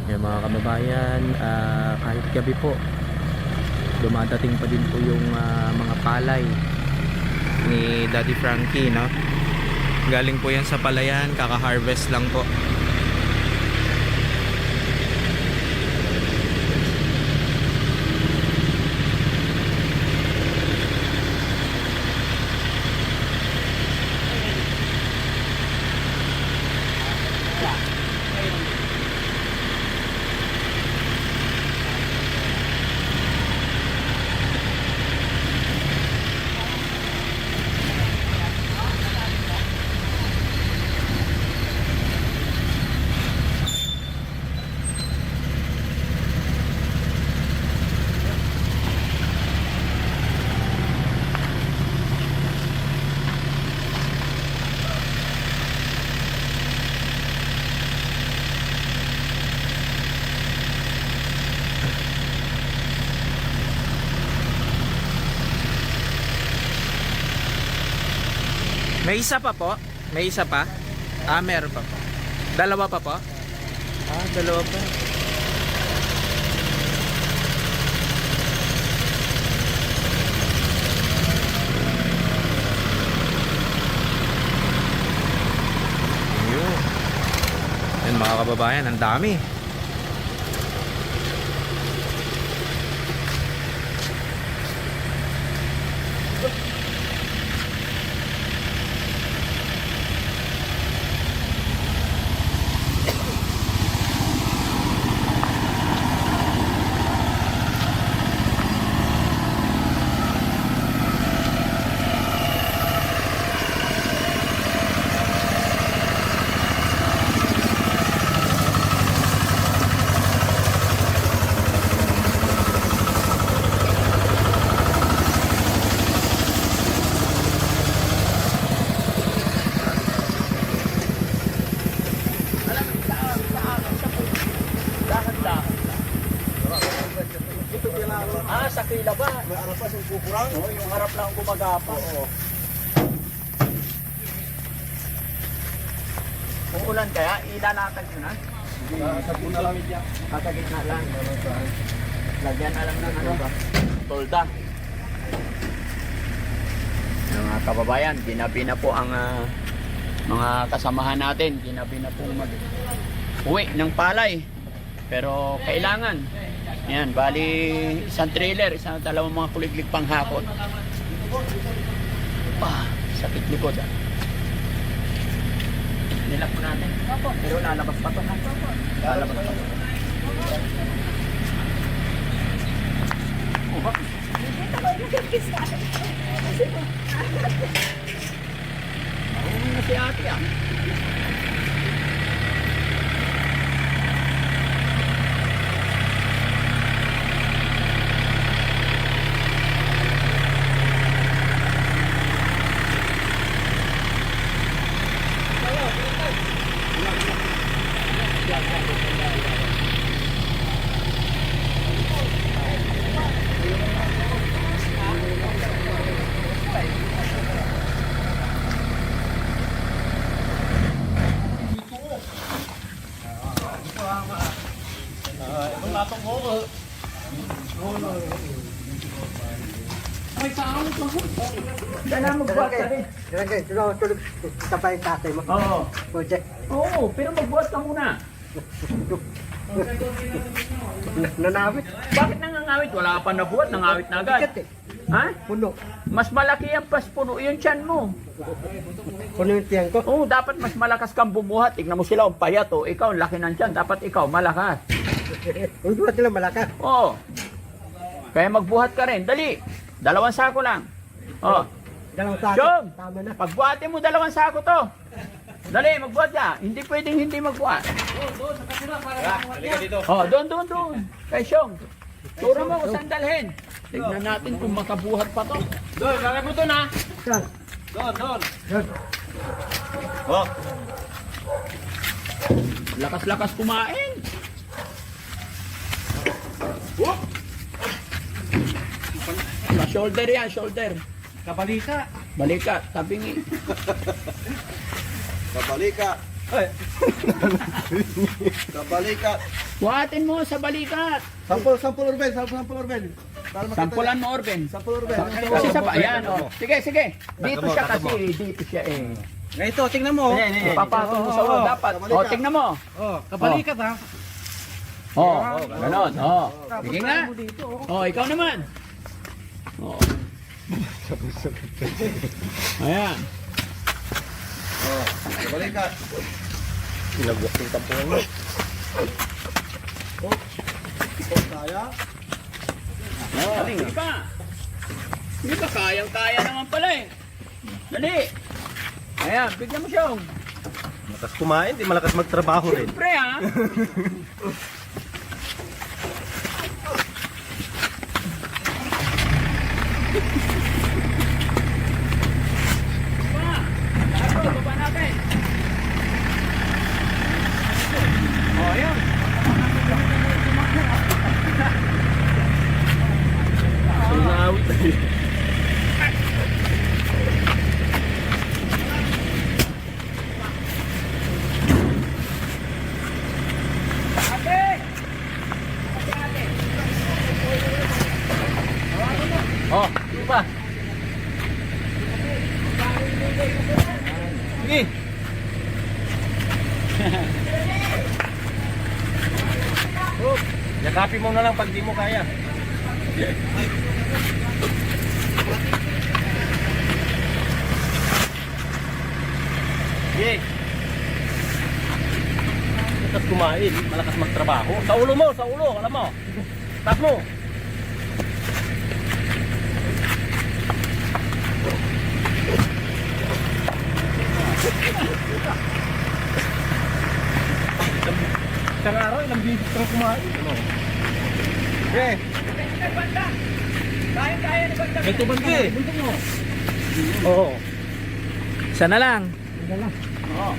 Yung mga kababayan, kahit gabi po, dumadating pa din po yung mga palay ni Daddy Frankie, no? Galing po yan sa palayan, kaka-harvest lang po. May isa pa po? May isa pa? Meron pa po. Dalawa pa po? Dalawa pa. Ayun. Yan mga kababayan, ang dami. Sa kila ba? May arapas yung kukurang? Oo, yung harap lang gumagapa. Oo. Kung ulan kaya, ilalakad yun ha? Sa gitna lang. Sa gitna lang. Lagyan na lang ng ano ba? Tolda. Yung mga kababayan, ginabi na po ang mga kasamahan natin. Ginabi na po mag-uwi ng palay. Pero kailangan. Yan, bali isang trailer, isang dalawang mga kuliglig panghakot. Sakit likod ah. Nilak po natin. Pero lalabas pa to. Lalabas pa to. Si ate ah. Kailangan magbuhat ka rin. Tulog ka pa yung tatay mo. Oo. Project. Oo, pero magbuhat ka muna. Nanawit. Bakit nangangawit? Wala ka pa nabuhat, nangawit na agad. Bigat eh. Ha? Puno. Mas malaki ang puno yung tiyan mo. Puno yung tiyan ko. Oo, dapat mas malakas kang bumuhat. Tignan mo sila, ang payat o. Ikaw, ang laki ng tiyan. Dapat ikaw, malakas. Huwag ba sila malakas? Oo. Kaya magbuhat ka rin. Dali. 2 sako lang. Oo. Dalawang sako. Chong! Tama na. Pagbuhatin mo 2 sako to. Dali, magbuhat ka. Hindi pwedeng hindi magbuhat. Doon. Kay Chong. Turo mo kung saan dalhin. Tignan natin kung makabuhat pa to. Doon, lalagay mo doon ha. Saan? Doon. Yan. Oh. Lakas-lakas kumain. Shoulder yan, shoulder. Kabalika. Balikat, tabingi. Kabalika. Sa balikat. Buhatin mo sa balikat. Sampul Orben, sampul Orben. Para makita Sampulan niya. mo, Orben. Sampul Orben. Kasi sa ayan, oh. Sige, sige. Dito siya kasi, dito siya eh. Ito, tingnan mo. Papatong mo sa ulo, dapat. Oh, tingnan mo. Oh, kabalikat ha. Oh, ganon. Oh. Sige nga. Oh, ikaw naman. Oh. Ayan. Sa balikat. Pinagwak yung tampuan mo. Kaya. Oh, sige pa. Sige pa, kayang-kaya naman pala eh. Dali. Ayan, bigyan mo siya. Malakas kumain, di malakas magtrabaho rin. Siyempre ha. Baba natin. Oh, yun. Sungawit. Ate! Oh, di ba? Sige. Yakapin mo na lang pag di mo kaya. Sige. Malakas kumain, malakas magtrabaho. Sa ulo mo, alam mo. Taas mo. Isang araw, ilang bisis kang kumain. Ano? Okay. Kaya ni Banda. May tubig eh. Oo. Isa na lang. Oo.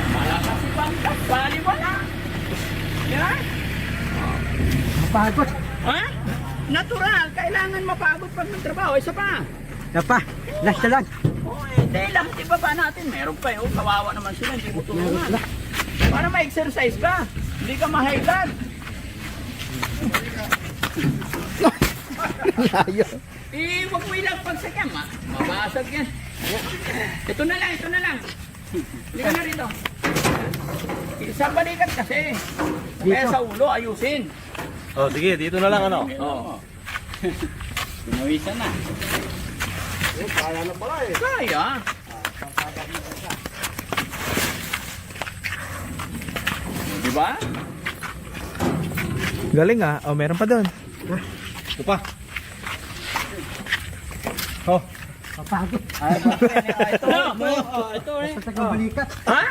Malakas si Banda. Bali mo na. Yan. Mapagod. Ha? Natural. Kailangan mapagod pag nagtrabaho. Isa pa. Napa, last na lang. Oh, hindi lang. Di ba natin? Meron pa eh. Oh, kawawa naman sila. Hindi mo tulungan. Para ma-exercise ka. Hindi ka ma-high blood. Layo. Eh, wag mo ilang pagsakyan, mabasag yan. Ito na lang, ito na lang. Hindi ka na rito. Sa balikat kasi. Kaya sa ulo, ayusin. Oh, sige, dito na lang ano. Oo. Pinawisan na. Kaya na pala eh. Kaya. Di ba? Galing ah. Oh, meron pa doon. Ito pa. Oh. Ito. Ito eh. Kabalikat. Ha?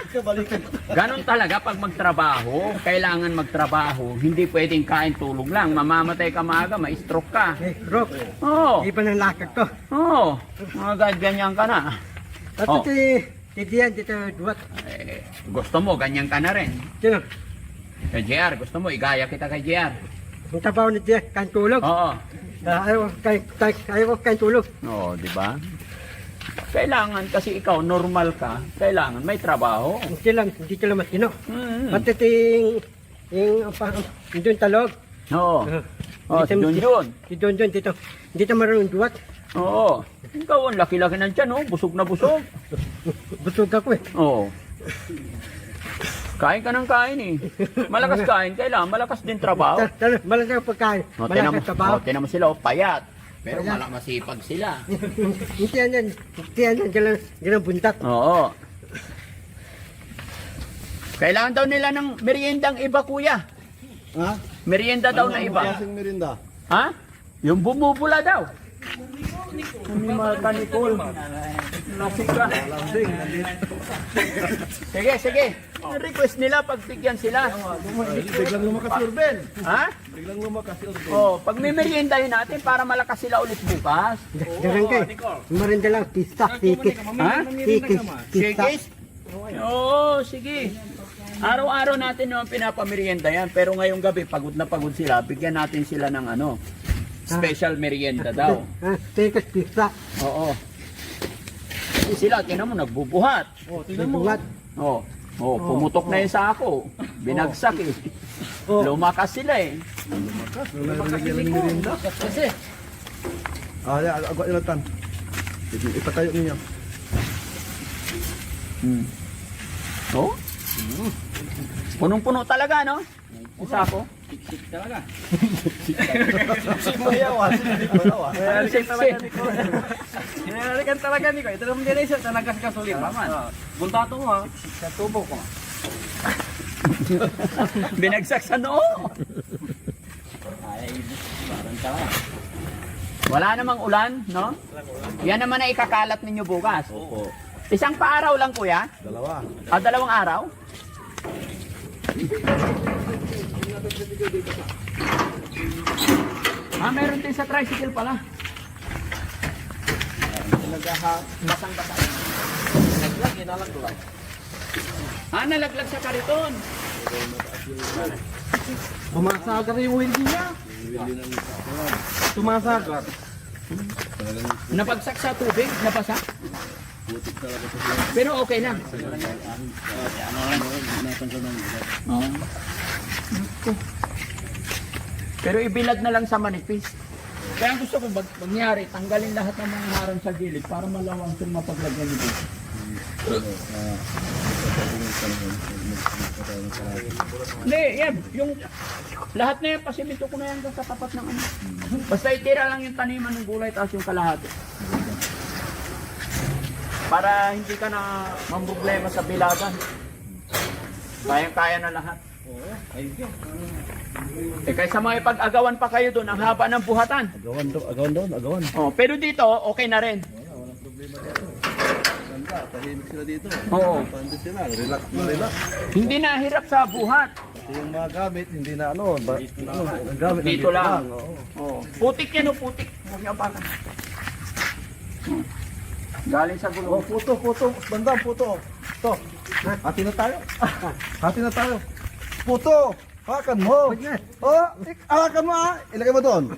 Ganon talaga pag magtrabaho, kailangan magtrabaho. Hindi pwedeng kain tulog lang. Mamamatay ka maaga, ma-stroke ka. Rob, Oo. di pa ng lakad to. Oo. Mga ganyan ka na. At Oh. titiyan, dito duwat. Eh, gusto mo, ganyan ka na rin. Sino? Kay JR, gusto mo, igaya kita kay JR. Ang trabaho ni Diyan, kain tulog. Oo. Ayaw ko kain tulog. Oo, di ba? Kailangan kasi ikaw, normal ka, kailangan may trabaho. Hindi sila matino. Mm. Pati yung doon talog. Oo. Oh, si Junjun. Si Don dito marunong duwat. Oo. Ikaw, ang laki-laki ng tiyan, oh. Busog na busog. Busog ako eh. Oo. Kain ka ng kain eh. Malakas kain, kailangan malakas din trabaho. Malakas ang pagkain. Oh, tinan mo, Malakas trabaho. tinan mo sila, oh, payat. Pero masipag sila. Hindi yan, ganang buntat. Oo. Kailangan daw nila ng meriendang iba, kuya. Ha? Merienda daw na iba. Klaseng merinda. Ha? Yung bumubula daw. Animal canicol. Lasik ka. Sige, sige. Request nila pagbigyan sila. Biglang lumakas si Orben. Ha? Biglang lumakas si Orben. Oh, pag may meriendahin natin para malakas sila ulit bukas. Ganun ka eh. Marinda lang, pista, tikis. Ha? Tikis, pista. Sikis? Oo, sige. Araw-araw natin yung pinapamerienda yan. Pero ngayong gabi, pagod na pagod sila. Bigyan natin sila ng ano. special merienda daw. Tikas pizza. Oo. Kasi sila, tinan mo, nagbubuhat. Oh, tingnan mo. Buhat. Oh, pumutok na yung sako. Binagsak eh. Lumakas sila eh. Nalagyan ng merinda. Kasi, Agwa nila tan. Ipatayo ninyo. Oh? Punong-puno talaga, no? Yung sako. siksik talaga. Mayawa. Mayawa. Nalalikan talaga ni ko. Ito naman din isa, talaga sa kasulim. Paman. Buntato mo ha. Sa tubo ko. Binagsak sa noo. Ay, parang talaga. Wala namang ulan, no? Yan naman ay ikakalat ninyo bukas. Opo. Isang paaraw lang, kuya? Dalawa. Dalawang araw? Meron din sa tricycle pala. Basang-basa. Naglag, inalaglag. Nalaglag sa kariton. Tumasagar yung windy niya. Tumasagar. Napagsak sa tubig, napasa. Pero okay lang. Oo. Pero ibilad na lang sa manipis. Kaya gusto ko mangyari, tanggalin lahat ng mga harang sa gilid para malawang itong mapaglagyan nito. Hindi, yan. Yung lahat na yan, pasimento ko na yan sa tapat ng ano. Basta itira lang yung taniman ng gulay tapos yung kalahati. Para hindi ka na mamroblema sa bilagan. Kayang-kaya na lahat. Kaysa may pag-agawan pa kayo doon, ang haba ng buhatan. Agawan doon. Oh, pero dito, okay na rin. Walang problema dito. Ganda, tahimik sila dito. Oo. Pandi sila, relax na relax. Hindi na hirap sa buhat. Pati yung mga gamit, hindi na ang gamit Dito lang. Oo. Oh. Putik yan, putik. Huwag niyo apakan. Galing sa Oh, gulo. puto. Bandang puto. Ito. Hati na tayo. Hati na tayo. Puto. Hawakan mo. Oh, hawakan mo ha. Ilagay mo doon.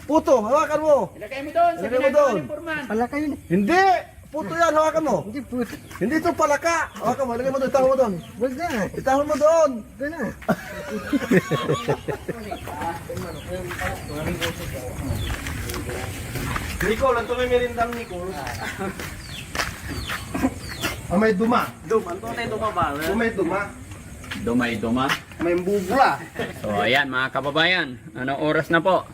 Puto, hawakan mo. Ilagay mo doon sa Ilagay mo ginagawa doon. ni Purman. Pala kayo na. Hindi. Puto yan, hawakan mo. Hindi puto. Hindi ito palaka. Hawakan mo, ilagay mo doon. Itahon mo doon. Wag na. Itahon mo doon. Wag na. Nico, lang ito may merindang Nico. May duma. Ang tunay tumaba. May duma. Dumay-duma. May bubula. So ayan mga kababayan, ano oras na po?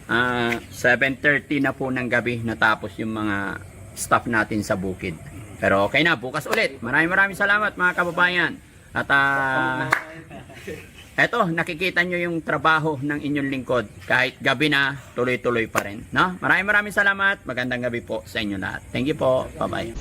7:30 na po ng gabi natapos yung mga staff natin sa bukid. Pero okay na, bukas ulit. Maraming salamat mga kababayan. At eto, nakikita nyo yung trabaho ng inyong lingkod. Kahit gabi na, tuloy-tuloy pa rin. No? Maraming salamat. Magandang gabi po sa inyo lahat. Thank you po. Bye-bye.